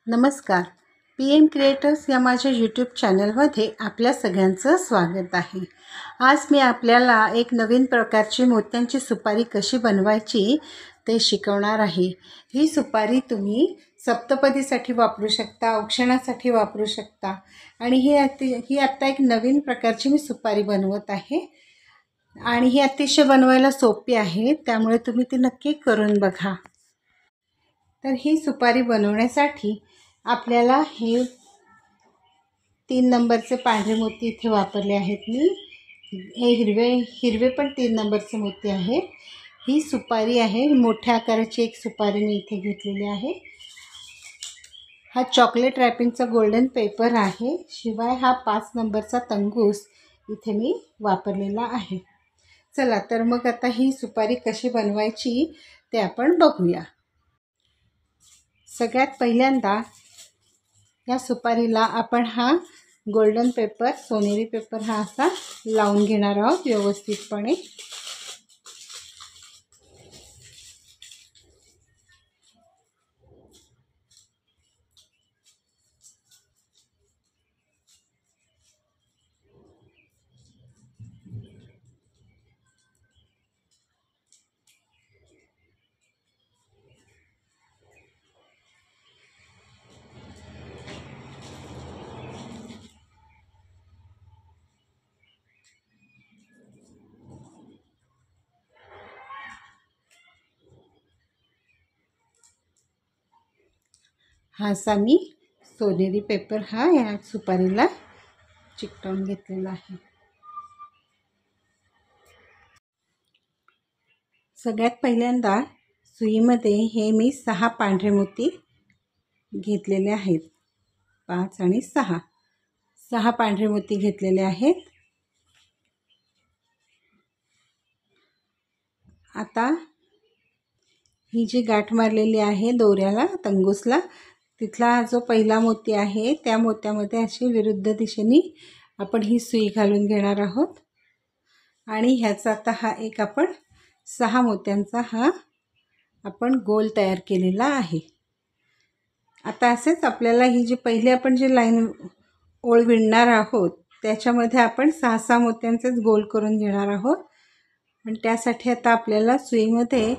नमस्कार. PM creators या माझ्या यूट्यूब चॅनलमध्ये आपल्या सगळ्यांचं स्वागत आहे. आज मी आपल्याला एक नवीन प्रकारची मोत्यांची सुपारी कशी बनवायची ते शिकवणार आहे. ही सुपारी तुम्ही सप्तपदीसाठी वापरू शकता, औक्षणासाठी वापरू शकता आणि ही आत्ता एक नवीन प्रकारची मी सुपारी बनवत आहे आणि ही अतिशय बनवायला सोपी आहे, त्यामुळे तुम्ही ती नक्की करून बघा. तर ही सुपारी बनवण्यासाठी आपल्याला हे 3 नंबरचे पांढरे मोती इथे वापरले आहेत. मी हे हिरवे पण 3 नंबरचे मोती आहेत. ही सुपारी आहे, मोठ्या आकाराची एक सुपारी मी इथे घेतलेली आहे. हा चॉकलेट रॅपिंगचा गोल्डन पेपर आहे. शिवाय हा 5 नंबरचा तंगूस इथे मी वापरलेला आहे. चला तर मग आता ही सुपारी कशी बनवायची ते आपण बघूया. सगळ्यात पहिल्यांदा या सुपारीला आपण हा गोल्डन पेपर, सोनेरी पेपर हा असा लावून घेणार आहोत व्यवस्थितपणे. हा असा मी सोनेरी पेपर हा या सुपारीला चिकटवून घेतलेला आहे. सगळ्यात पहिल्यांदा सुईमध्ये हे मी 6 पांढरे मोती घेतलेले आहेत. 5 आणि 6 पांढरे मोती घेतलेले आहेत. आता ही जी गाठ मारलेली आहे दोऱ्याला, तंगूसला, तिथला जो पहिला मोती आहे त्या मोत्यामध्ये अशी विरुद्ध दिशेने आपण ही सुई घालून घेणार आहोत आणि ह्याचा आता हा एक आपण 6 मोत्यांचा हा आपण गोल तयार केलेला आहे. आता असेच आपल्याला ही जी पहिली आपण जी लाईन ओळ विणणार आहोत त्याच्यामध्ये आपण 6 मोत्यांचेच गोल करून घेणार आहोत. आणि त्यासाठी आता आपल्याला सुईमध्ये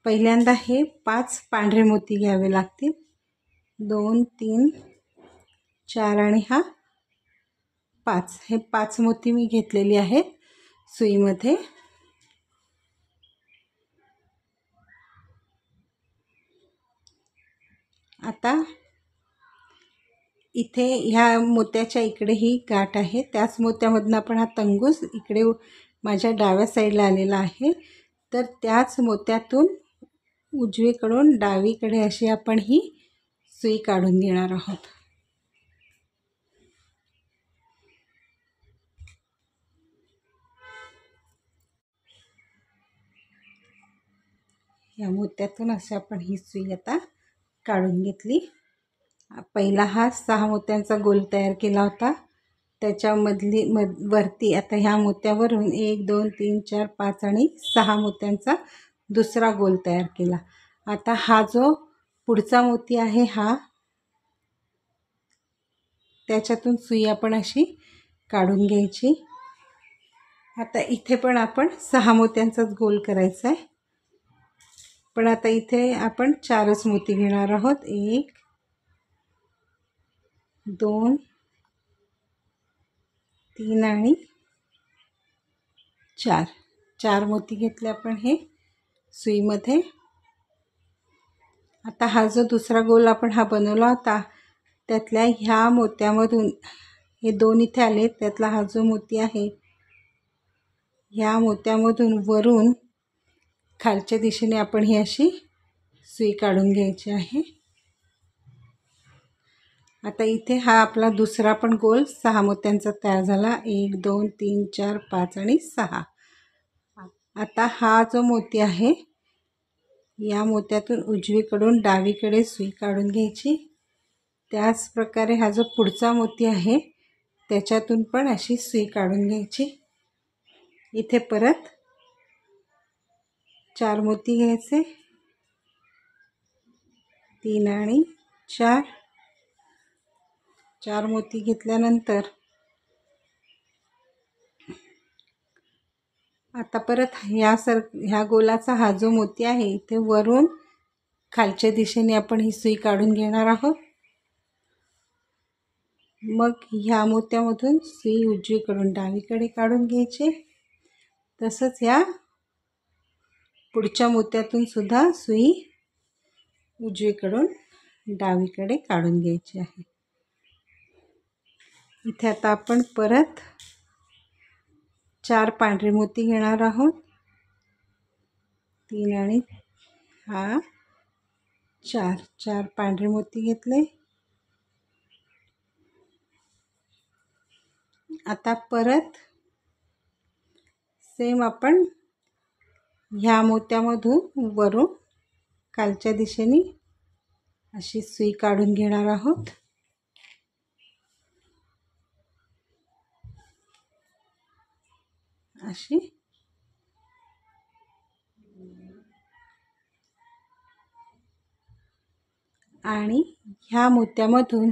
पहिल्यांदा हे 5 पांढरे मोती घ्यावे लागतील. 2, 3, 4 आणि हा 5. हे 5 मोती मी घेतलेली आहेत सुईमध्ये. आता इथे ह्या मोत्याच्या इकडे ही गाठ आहे, त्याच मोत्यामधून आपण हा तंगूस इकडे माझ्या डाव्या साईडला आलेला आहे. तर त्याच मोत्यातून उजवीकडून डावीकडे अशी आपण ही सुई काढून घेणार आहोत. या मोत्यातून अशी आपण ही सुई आता काढून घेतली. पहिला हा 6 मोत्यांचा गोल तयार केला होता, त्याच्यामधली वरती आता ह्या मोत्यावरून 1, 2, 3, 4, 5 आणि 6 मोत्यांचा दुसरा गोल तयार केला. आता हा जो पुढचा मोती आहे हा, त्याच्यातून सुई आपण अशी काढून घ्यायची. आता इथे पण आपण 6 मोत्यांचाच गोल करायचा आहे, पण आता इथे आपण 4च मोती घेणार आहोत. 1, 2, 3 आणि 4 मोती घेतले आपण हे सुईमध्ये. आता हा जो दुसरा गोल आपण हा बनवला होता त्यातल्या ह्या मोत्यामधून हे 2 इथे आले, त्यातला हा जो मोती आहे ह्या मोत्यामधून वरून खालच्या दिशेने आपण ही अशी सुई काढून घ्यायची आहे. आता इथे हा आपला दुसरा पण गोल 6 मोत्यांचा तयार झाला. 1, 2, 3, 4, 5 आणि 6. आता हा जो मोती आहे या मोत्यातून उजवीकडून डावीकडे सुई काढून घ्यायची. त्याच प्रकारे हा जो पुढचा मोती आहे त्याच्यातून पण अशी सुई काढून घ्यायची. इथे परत 4 मोती घ्यायचे, 3 आणि 4 4 मोती घेतल्यानंतर आता परत ह्या गोलाचा हा जो मोती आहे इथे वरून खालच्या दिशेने आपण ही सुई काढून घेणार आहोत। मग ह्या मोत्यामधून सुई उजवीकडून डावीकडे काढून घ्यायची। तसंच ह्या पुढच्या मोत्यातून सुद्धा सुई उजवीकडून डावीकडे काढून घ्यायची आहे। इथे आता आपण परत 4 पांढरे मोती घेणार आहोत। 3 आणि हा 4 पांढरे मोती घेतले। आता परत सेम आपण ह्या मोत्यामधून वरून खालच्या दिशेने अशी सुई काढून घेणार आहोत। अशी आणि ह्या मोत्यामधून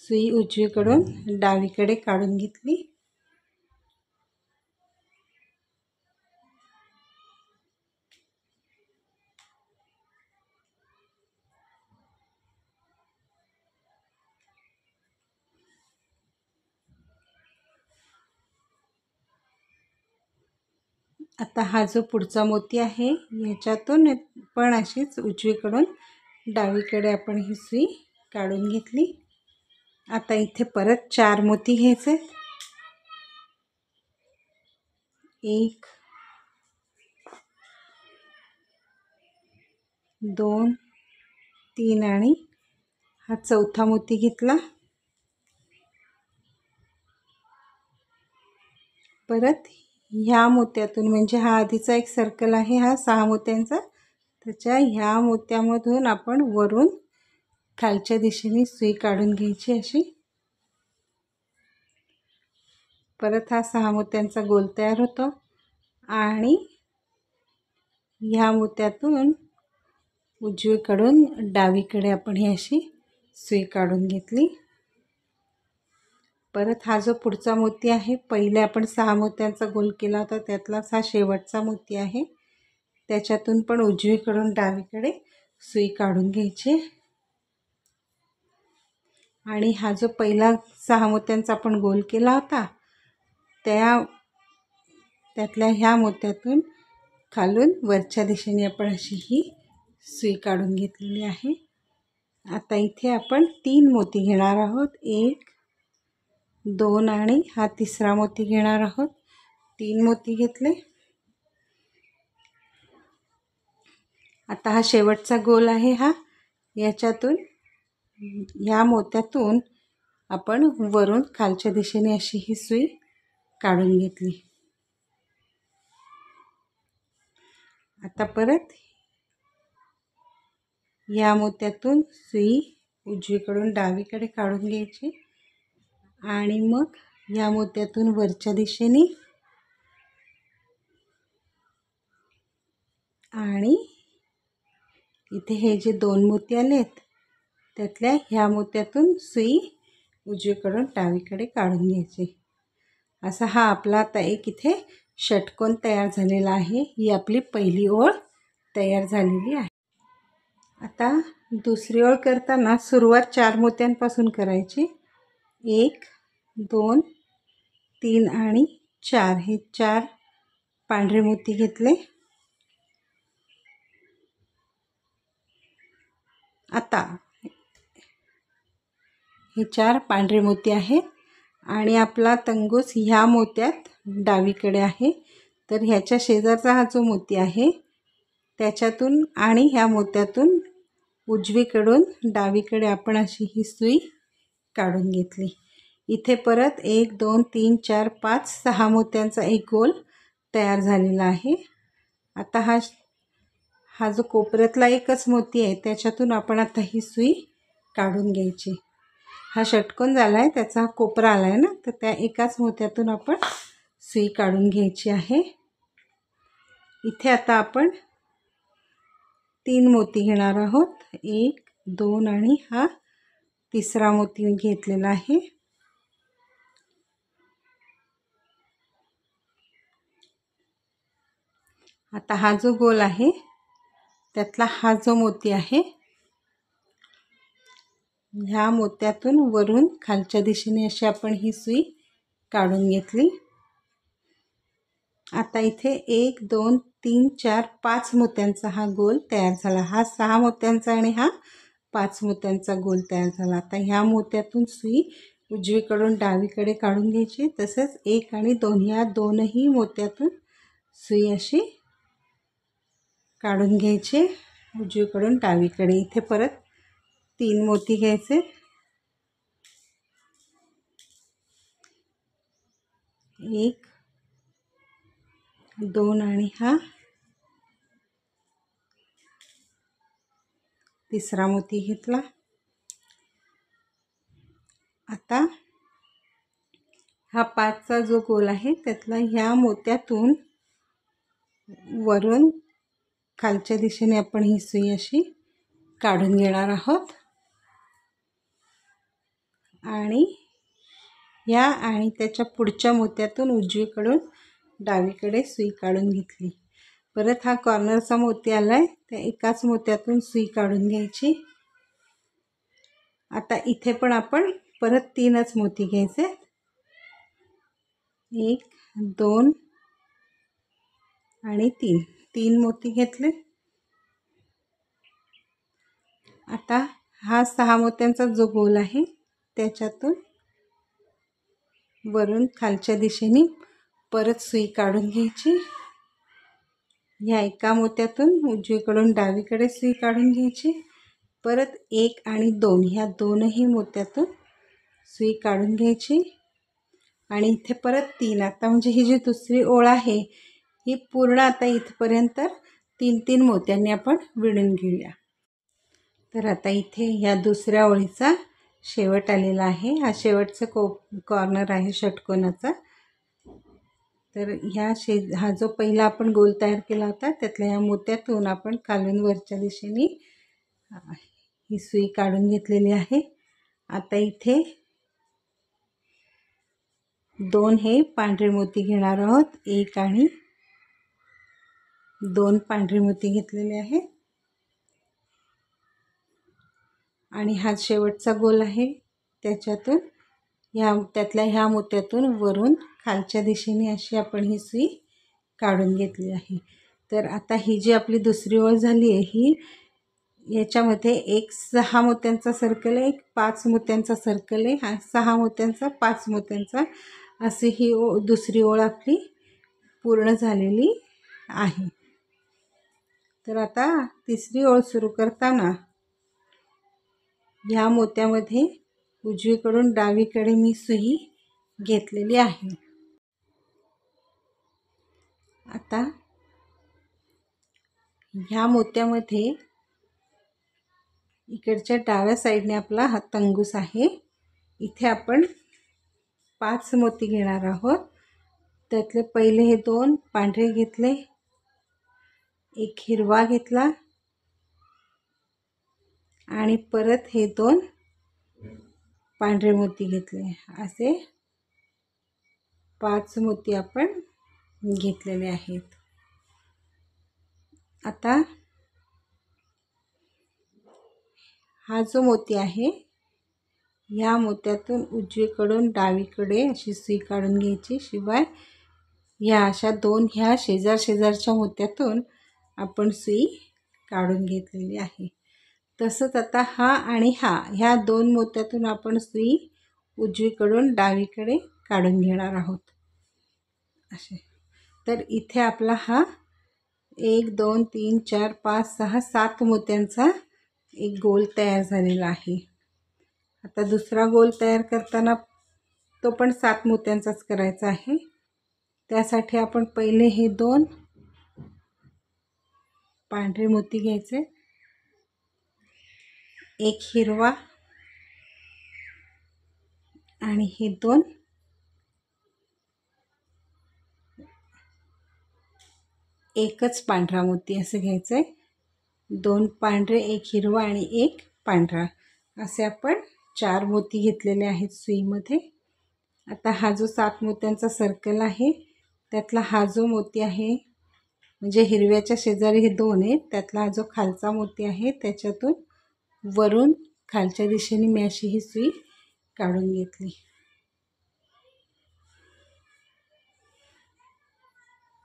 सुई उजवीकडून डावीकडे काढून घेतली। आता हा जो पुढचा मोती आहे याच्यातून पण अशीच उजवीकडून डावीकडे आपण ही सुई काढून घेतली। आता इथे परत 4 मोती घ्यायचे। 1 2 3 आणि हा चौथा मोती घेतला। परत ह्या मोत्यातून म्हणजे हा आधीचा एक सर्कल आहे हा 6 मोत्यांचा, त्याच्या ह्या मोत्यामधून आपण वरून खालच्या दिशेने सुई काढून घ्यायची अशी। परत हा 6 मोत्यांचा गोल तयार होतो आणि ह्या मोत्यातून उजवीकडून डावीकडे आपण ही अशी सुई काढून घेतली। परत हा जो पुढचा मोती आहे पहिले आपण 6 मोत्यांचा गोल केला होता त्यातलाच हा शेवटचा मोती आहे, त्याच्यातून पण उजवीकडून डावीकडे सुई काढून घ्यायची। आणि हा जो पहिला 6 मोत्यांचा आपण गोल केला होता त्यातल्या ह्या मोत्यातून खालून वरच्या दिशेने आपण अशी ही सुई काढून घेतलेली आहे। आता इथे आपण 3 मोती घेणार आहोत। 1 2 आणि हा तिसरा मोती घेणार आहोत। 3 मोती घेतले। आता हा शेवटचा गोल आहे हा याच्यातून ह्या मोत्यातून आपण वरून खालच्या दिशेने अशी ही सुई काढून घेतली। आता परत या मोत्यातून सुई उजवीकडून डावीकडे काढून घ्यायची आणि मग या मोत्यातून वरच्या दिशेने आणि इथे हे जे 2 मोती आलेत त्यातल्या ह्या मोत्यातून सुई उजवीकडून डावीकडे काढून घ्यायची। असा हा आपला आता एक इथे षटकोन तयार झालेला आहे। ही आपली पहिली ओळ तयार झालेली आहे। आता दुसरी ओळ करताना सुरुवात 4 मोत्यांपासून करायची। 1 2 3 आणि 4 हे 4 पांढरे मोती घेतले। आता हे 4 पांढरे मोती आहेत आणि आपला तंगूस ह्या मोत्यात डावीकडे आहे, तर ह्याच्या शेजारचा हा जो मोती आहे त्याच्यातून आणि ह्या मोत्यातून उजवीकडून डावीकडे आपण अशी ही सुई काढून घेतली। इथे परत 1 2 3 4 5 6 मोत्यांचा एक गोल तयार झालेला आहे। आता हा जो कोपऱ्यातला एकच मोती आहे त्याच्यातून आपण आता ही सुई काढून घ्यायची। हा षटकोन झाला आहे त्याचा कोपरा आला आहे ना, तर त्या एकाच मोत्यातून आपण सुई काढून घ्यायची आहे। इथे आता आपण 3 मोती घेणार आहोत. 1 2 आणि हा तिसरा मोती घेतलेला आहे. आता हा जो गोल आहे त्यातला हा जो मोती आहे, ह्या मोत्यातून वरून खालच्या दिशेने अशी आपण ही सुई काढून घेतली. आता इथे 1 2 3 4 5 मोत्यांचा हा गोल तयार झाला. हा 6 मोत्यांचा आणि हा 5 मोत्यांचा गोल तयार झाला. आता ह्या मोत्यातून सुई उजवीकडून डावीकडे काढून घ्यायची. तसंच 1 आणि 2 या दोनही मोत्यातून सुई अशी काढून घ्यायची उजवीकडून डावीकडे. इथे परत 3 मोती घ्यायचे. 1 2 आणि हा तिसरा मोती घेतला. आता हा 5चा जो गोल आहे त्यातला ह्या मोत्यातून वरून खालच्या दिशेने आपण ही सुई अशी काढून घेणार आहोत. आणि ह्या आणि त्याच्या पुढच्या मोत्यातून उजवीकडून डावीकडे सुई काढून घेतली. परत हा कॉर्नरचा मोती आलाय, त्या एकाच मोत्यातून सुई काढून घ्यायची. आता इथे पण आपण परत 3च मोती घ्यायचे. 1 2 आणि 3 मोती घेतले. आता हा 6 मोत्यांचा जो गोल आहे त्याच्यातून वरून खालच्या दिशेने परत सुई काढून घ्यायची. ह्या एका मोत्यातून उजवीकडून डावीकडे सुई काढून घ्यायची. परत 1 आणि 2 ह्या दोनही मोत्यातून सुई काढून घ्यायची. आणि इथे परत 3. आता म्हणजे ही जी दुसरी ओळ आहे ही पूर्ण आता इथपर्यंत 3 मोत्यांनी आपण विणून घेऊया. तर आता इथे ह्या दुसऱ्या ओळीचा शेवट आलेला आहे. हा शेवटचा कॉर्नर आहे षटकोनाचा. तर हा जो पहिला आपण गोल तयार केला होता त्यातल्या ह्या मोत्यातून आपण खालून वरच्या दिशेने ही सुई काढून घेतलेली आहे. आता इथे 2 हे पांढरे मोती घेणार आहोत. 1 आणि 2 पांढरे मोती घेतलेले आहेत. आणि हा शेवटचा गोल आहे त्याच्यातून त्यातल्या ह्या मोत्यातून वरून खालच्या दिशेने अशी आपण ही सुई काढून घेतली आहे. तर आता ही जी आपली दुसरी ओळ झाली आहे ही याच्यामध्ये एक 6 मोत्यांचा सर्कल आहे, एक 5 मोत्यांचा सर्कल आहे, हा 6 मोत्यांचा 5 मोत्यांचा अशी ही दुसरी ओळ आपली पूर्ण झालेली आहे. तर आता तिसरी ओळ सुरू करताना ह्या मोत्यामध्ये उजवीकडून डावीकडे मी सुई घेतलेली आहे. आता ह्या मोत्यामध्ये इकडच्या डाव्या साईडने आपला हा तंगूस आहे. इथे आपण 5 मोती घेणार आहोत. त्यातले पहिले हे 2 पांढरे घेतले, एक हिरवा घेतला आणि परत हे 2 पांढरे मोती घेतले. असे 5 मोती आपण घेतलेले आहेत. आता हा जो मोती आहे ह्या मोत्यातून उजवीकडून डावीकडे अशी सुई काढून घ्यायची. शिवाय ह्या अशा 2 ह्या शेजारच्या मोत्यातून आपण सुई काढून घेतलेली आहे. तसंच आता हा आणि ह्या 2 मोत्यातून आपण सुई उजवीकडून डावीकडे काढून घेणार आहोत असे. तर इथे आपला हा 1 2 3 4 5 6 7 मोत्यांचा एक गोल तयार झालेला आहे. आता दुसरा गोल तयार करताना तो पण 7 मोत्यांचाच करायचा आहे. त्यासाठी आपण पहिले हे 2 पांढरे मोती घ्यायचे, एक हिरवा आणि हे 2 एकच पांढरा मोती असं घ्यायचं आहे. 2 पांढरे, 1 हिरवा आणि 1 पांढरा असे आपण 4 मोती घेतलेले आहेत सुईमध्ये. आता हा जो 7 मोत्यांचा सर्कल आहे त्यातला हा जो मोती आहे, म्हणजे हिरव्याच्या शेजारी हे 2 आहेत, त्यातला हा जो खालचा मोती आहे त्याच्यातून वरून खालच्या दिशेने मी अशी ही सुई काढून घेतली.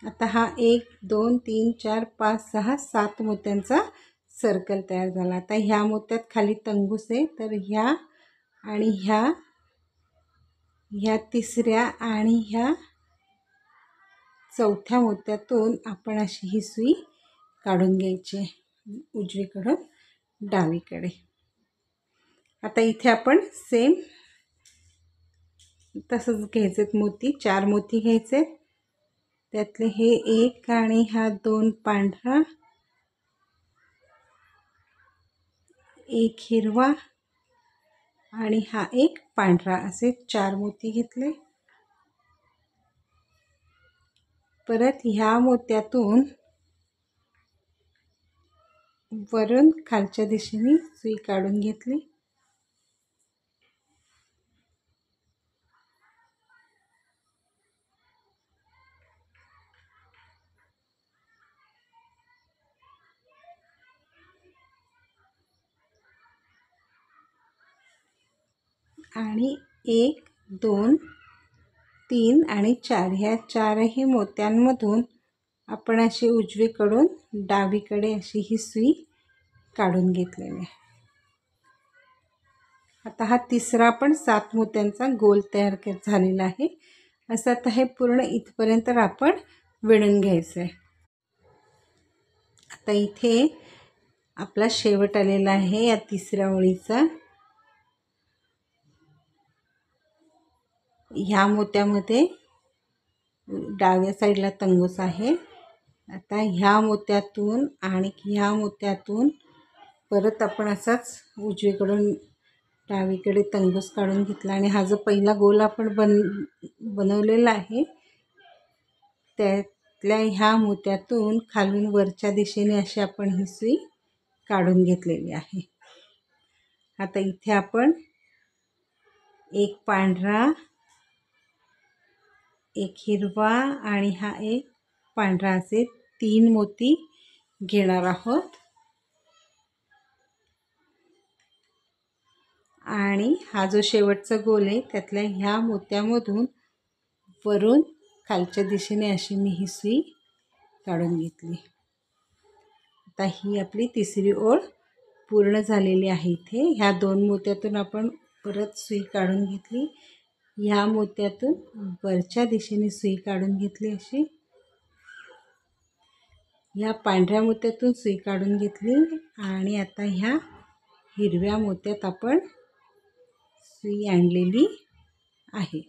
आता हा 1 2 3 4 5 6 7 मोत्यांचा सर्कल तयार झाला. आता ह्या मोत्यात खाली तंगूस आहे, तर ह्या आणि ह्या तिसऱ्या आणि ह्या चौथ्या मोत्यातून आपण अशी ही सुई काढून घ्यायची उजवीकडून डावीकडे. आता इथे आपण सेम तसंच घ्यायचे मोती, 4 मोती घ्यायचे, त्यातले हे 1 आणि हा 2 पांढरा, 1 हिरवा आणि हा 1 पांढरा असे 4 मोती घेतले. परत ह्या मोत्यातून वरून खालच्या दिशेने सुई काढून घेतली. आणि 1 2 3 आणि 4 ह्या 4ही मोत्यांमधून आपण अशी उजवीकडून डावीकडे अशी ही सुई काढून घेतलेली आहे. आता हा तिसरा पण 7 मोत्यांचा गोल तयार झालेला आहे. असं आता हे पूर्ण इथपर्यंत आपण विणून घ्यायचं आहे. आता इथे आपला शेवट आलेला आहे या तिसऱ्या ओळीचा. ह्या मोत्यामध्ये डाव्या साईडला तंगूस आहे. आता ह्या मोत्यातून आणि ह्या मोत्यातून परत आपण असाच उजवीकडून डावीकडे तंगूस काढून घेतला आणि हा जो पहिला गोल आपण बनवलेला आहे त्यातल्या ह्या मोत्यातून खालून वरच्या दिशेने अशी आपण ही सुई काढून घेतलेली आहे. आता इथे आपण 1 पांढरा, 1 हिरवा आणि हा 1 पांढरा असे 3 मोती घेणार आहोत. आणि हा जो शेवटचा गोल आहे त्यातल्या ह्या मोत्यामधून वरून खालच्या दिशेने अशी मी ही सुई काढून घेतली. आता ही आपली तिसरी ओळ पूर्ण झालेली आहे. इथे ह्या 2 मोत्यातून आपण परत सुई काढून घेतली. ह्या मोत्यातून वरच्या दिशेने सुई काढून घेतली अशी. ह्या पांढऱ्या मोत्यातून सुई काढून घेतली आणि आता ह्या हिरव्या मोत्यात आपण सुई आणलेली आहे.